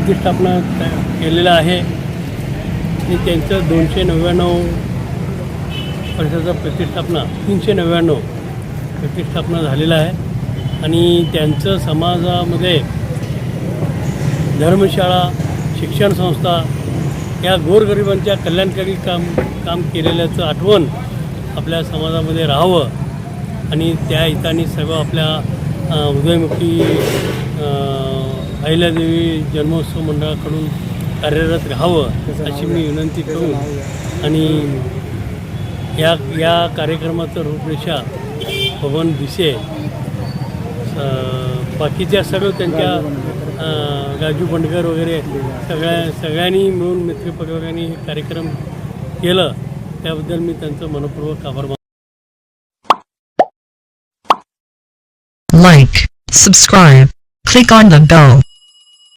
प्रतिष्ठापना केलेलं आहे आणि त्यांचं 299 वर्षाचा प्रतिष्ठापना 399 प्रतिष्ठापना झालेला आहे आणि त्यांचं समाजामध्ये धर्मशाळा शिक्षण संस्था या गोरगरिबांच्या कल्याणकारी काम केलेल्याचं आठवण आपल्या समाजामध्ये राहावं आणि त्या हिताने सर्व आपल्या उदयमुखी अहिल्यादेवी जन्मोत्सव मंडळाकडून कार्यरत राहावं अशी मी विनंती करू आणि या कार्यक्रमाचं रूपरेषा पवन दिसे बाकीच्या सर्व त्यांच्या राजू बंडकर वगैरे सगळ्यांनी मिळून मित्रपरिवारांनी हे कार्यक्रम केलं त्याबद्दल मी त्यांचं मनपूर्वक आभार मानतो. Like, subscribe, click on the bell.